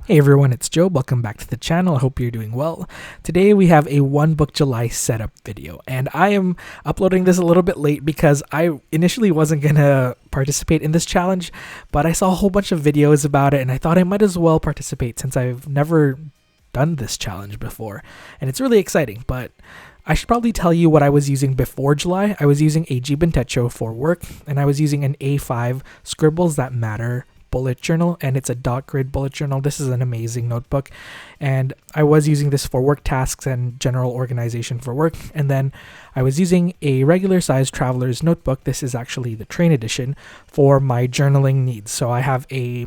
Hey everyone, it's Joe. Welcome back to the channel. I hope you're doing well. Today we have a One Book July setup video, and I am uploading this a little bit late because I initially wasn't going to participate in this challenge, but I saw a whole bunch of videos about it and I thought I might as well participate since I've never done this challenge before, and it's really exciting. But I should probably tell you what I was using before July. I was using a G Techo for work, and I was using an A5 Scribbles That Matter bullet journal, and it's a dot grid bullet journal. This is an amazing notebook, and I was using this for work tasks and general organization for work. And then I was using a regular size traveler's notebook. This is actually the train edition for my journaling needs. So I have a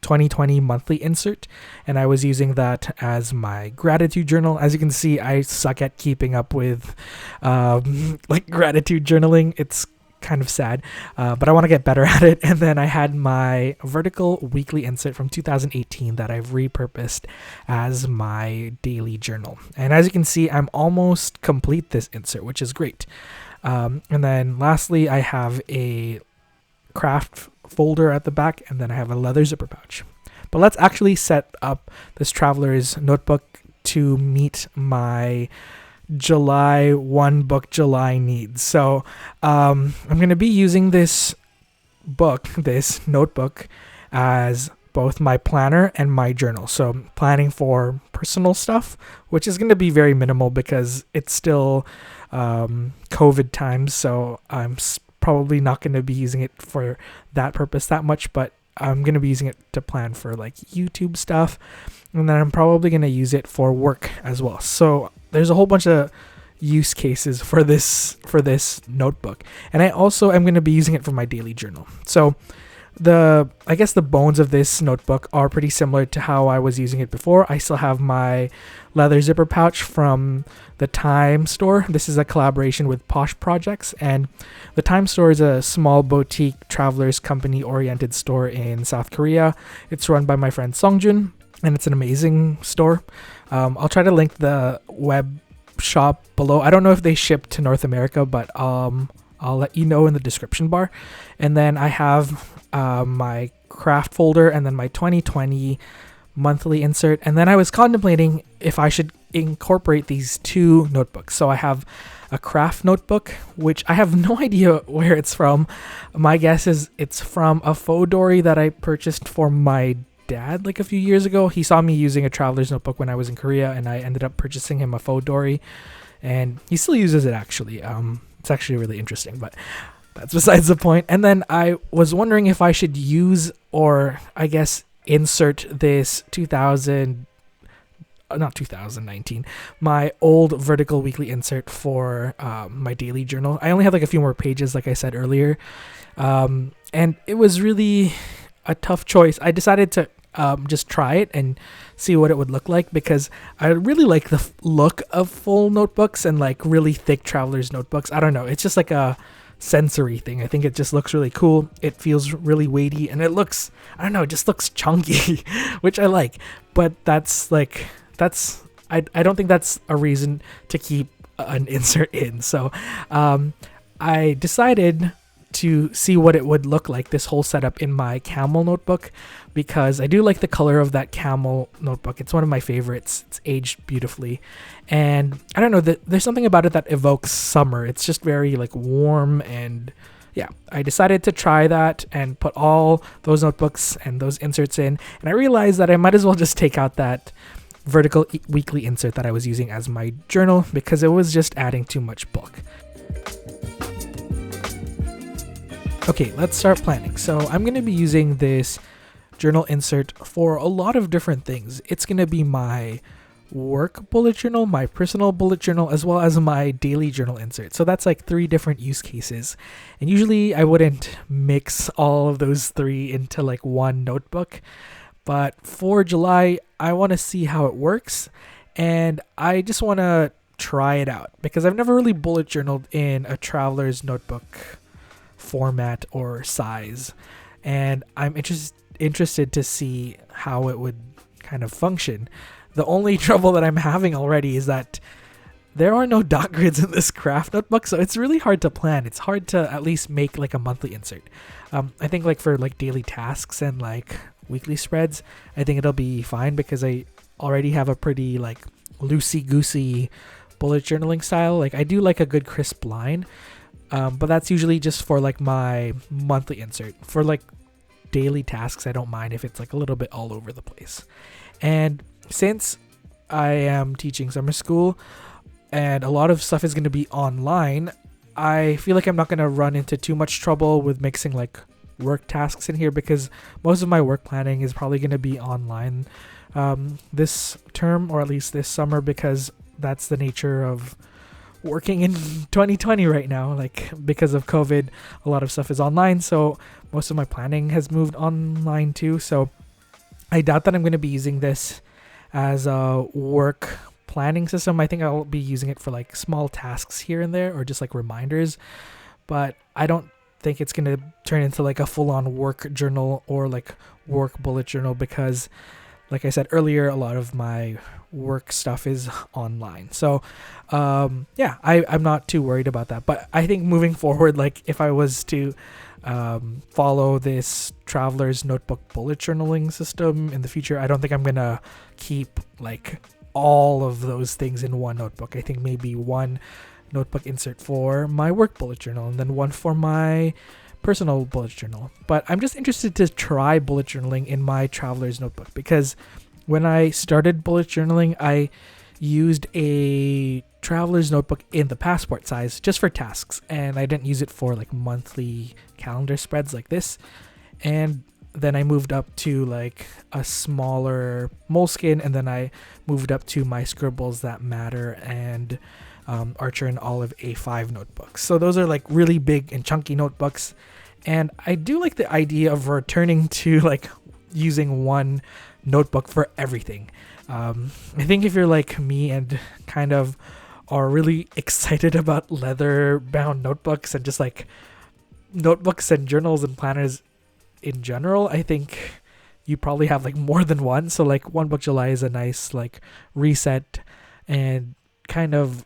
2020 monthly insert, and I was using that as my gratitude journal. As you can see, I suck at keeping up with like gratitude journaling. It's kind of sad, but I want to get better at it. And then I had my vertical weekly insert from 2018 that I've repurposed as my daily journal. And as you can see, I'm almost complete this insert, which is great. And then lastly, I have a craft folder at the back, and then I have a leather zipper pouch. But let's actually set up this traveler's notebook to meet my July One Book July needs. So I'm going to be using this notebook, as both my planner and my journal. So planning for personal stuff, which is going to be very minimal because it's still COVID times. So I'm probably not going to be using it for that purpose that much, but I'm going to be using it to plan for like YouTube stuff. And then I'm probably going to use it for work as well. So there's a whole bunch of use cases for this notebook. And I also am going to be using it for my daily journal. So I guess the bones of this notebook are pretty similar to how I was using it before. I still have my leather zipper pouch from the Time Store. This is a collaboration with Posh Projects, and the Time Store is a small boutique travelers company oriented store in South Korea. It's run by my friend Songjun, and it's an amazing store. I'll try to link the web shop below. I don't know if they ship to North America, but I'll let you know in the description bar. And then I have my craft folder, and then my 2020 monthly insert. And then I was contemplating if I should incorporate these two notebooks. So I have a craft notebook, which I have no idea where it's from. My guess is it's from a Fodori that I purchased for my dad like a few years ago. He saw me using a traveler's notebook when I was in Korea, and I ended up purchasing him a Fodori, and he still uses it actually. It's actually really interesting, but that's besides the point. And then I was wondering if I should use, or I guess insert this 2019, my old vertical weekly insert for my daily journal. I only have like a few more pages, like I said earlier. And it was really a tough choice. I decided to just try it and see what it would look like, because I really like the look of full notebooks and like really thick traveler's notebooks. I don't know, it's just like a sensory thing. I think it just looks really cool. It feels really weighty, and it looks, I don't know, it just looks chunky, which I like. But I don't think that's a reason to keep an insert in. So I decided to see what it would look like, this whole setup, in my camel notebook, because I do like the color of that camel notebook. It's one of my favorites. It's aged beautifully, and I don't know, there's something about it that evokes summer. It's just very like warm, and yeah, I decided to try that and put all those notebooks and those inserts in, and I realized that I might as well just take out that vertical weekly insert that I was using as my journal, because it was just adding too much book. Okay, let's start planning. So I'm going to be using this journal insert for a lot of different things. It's going to be my work bullet journal, my personal bullet journal, as well as my daily journal insert. So that's like 3 different use cases. And usually I wouldn't mix all of those 3 into like one notebook. But for July, I want to see how it works. And I just want to try it out, because I've never really bullet journaled in a traveler's notebook format or size, and I'm interested to see how it would kind of function. The only trouble that I'm having already is that there are no dot grids in this craft notebook, so it's really hard to plan. It's hard to at least make like a monthly insert. I think like for like daily tasks and like weekly spreads, I think it'll be fine because I already have a pretty like loosey-goosey bullet journaling style. Like I do like a good crisp line, but that's usually just for like my monthly insert. For like daily tasks, I don't mind if it's like a little bit all over the place. And since I am teaching summer school and a lot of stuff is going to be online, I feel like I'm not going to run into too much trouble with mixing like work tasks in here because most of my work planning is probably going to be online this term, or at least this summer, because that's the nature of working in 2020 right now. Like because of COVID, a lot of stuff is online, so most of my planning has moved online too. So I doubt that I'm going to be using this as a work planning system. I think I'll be using it for like small tasks here and there or just like reminders, but I don't think it's going to turn into like a full-on work journal or like work bullet journal because like I said earlier, a lot of my work stuff is online. So yeah, I'm not too worried about that. But I think moving forward, like if I was to follow this traveler's notebook bullet journaling system in the future, I don't think I'm gonna keep like all of those things in one notebook. I think maybe one notebook insert for my work bullet journal and then one for my personal bullet journal. But I'm just interested to try bullet journaling in my traveler's notebook because when I started bullet journaling, I used a traveler's notebook in the passport size just for tasks, and I didn't use it for like monthly calendar spreads like this. And then I moved up to like a smaller moleskin, and then I moved up to my scribbles that matter and Archer and Olive A5 notebooks. So those are like really big and chunky notebooks, and I do like the idea of returning to like using one notebook for everything. I think if you're like me and kind of are really excited about leather bound notebooks and just like notebooks and journals and planners in general, I think you probably have like more than one. So like One Book July is a nice like reset and kind of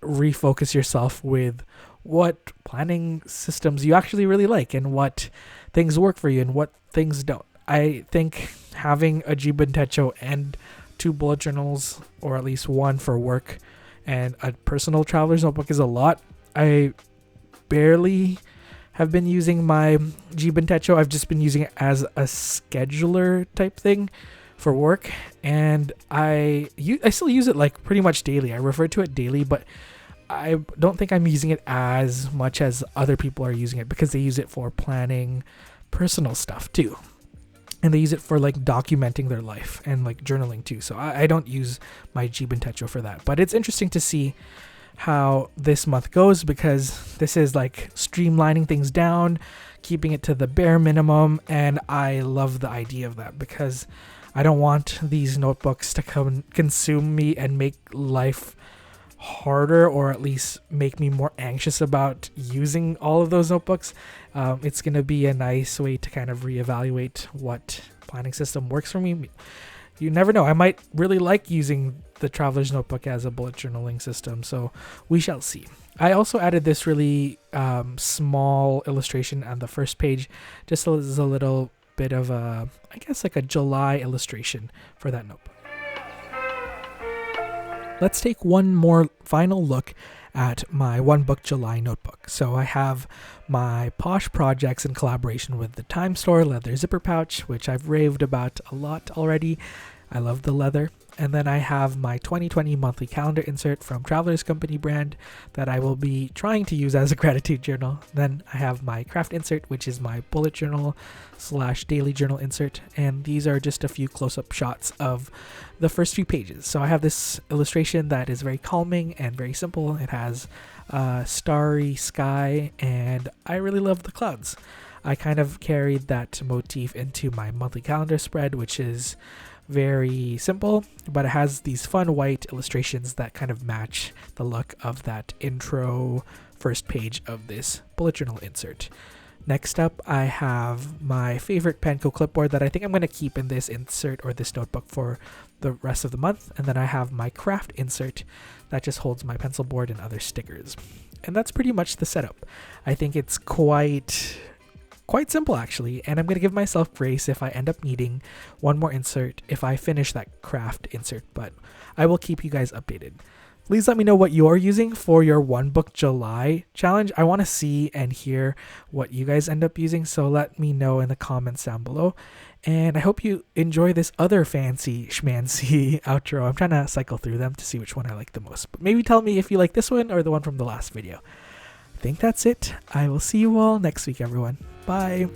refocus yourself with what planning systems you actually really like and what things work for you and what things don't. I think having a Jibun Techo and 2 bullet journals, or at least one for work and a personal traveler's notebook, is a lot. I barely have been using my Jibun Techo. I've just been using it as a scheduler type thing for work, and I still use it like pretty much daily. I refer to it daily, but I don't think I'm using it as much as other people are using it because they use it for planning personal stuff too. And they use it for like documenting their life and like journaling too. So I don't use my Jibun Techo for that. But it's interesting to see how this month goes because this is like streamlining things down, keeping it to the bare minimum. And I love the idea of that because I don't want these notebooks to come consume me and make life harder, or at least make me more anxious about using all of those notebooks. It's going to be a nice way to kind of reevaluate what planning system works for me. You never know. I might really like using the Traveler's Notebook as a bullet journaling system, so we shall see. I also added this really small illustration on the first page, just as a little bit of a, I guess like a July illustration for that notebook. Let's take one more final look at my One Book July notebook. So I have my Posh projects in collaboration with the Time Store leather zipper pouch, which I've raved about a lot already. I love the leather. And then I have my 2020 monthly calendar insert from Traveler's Company brand that I will be trying to use as a gratitude journal. Then I have my craft insert, which is my bullet journal / daily journal insert. And these are just a few close-up shots of the first few pages. So I have this illustration that is very calming and very simple. It has a starry sky, and I really love the clouds. I kind of carried that motif into my monthly calendar spread, which is very simple, but it has these fun white illustrations that kind of match the look of that intro first page of this bullet journal insert. Next up, I have my favorite Penco clipboard that I think I'm going to keep in this insert or this notebook for the rest of the month. And then I have my craft insert that just holds my pencil board and other stickers. And that's pretty much the setup. I think it's quite simple actually, and I'm going to give myself grace if I end up needing one more insert if I finish that craft insert, but I will keep you guys updated. Please let me know what you're using for your One Book July challenge. I want to see and hear what you guys end up using, so let me know in the comments down below. And I hope you enjoy this other fancy schmancy outro. I'm trying to cycle through them to see which one I like the most. But maybe tell me if you like this one or the one from the last video. I think that's it. I will see you all next week, everyone. Bye.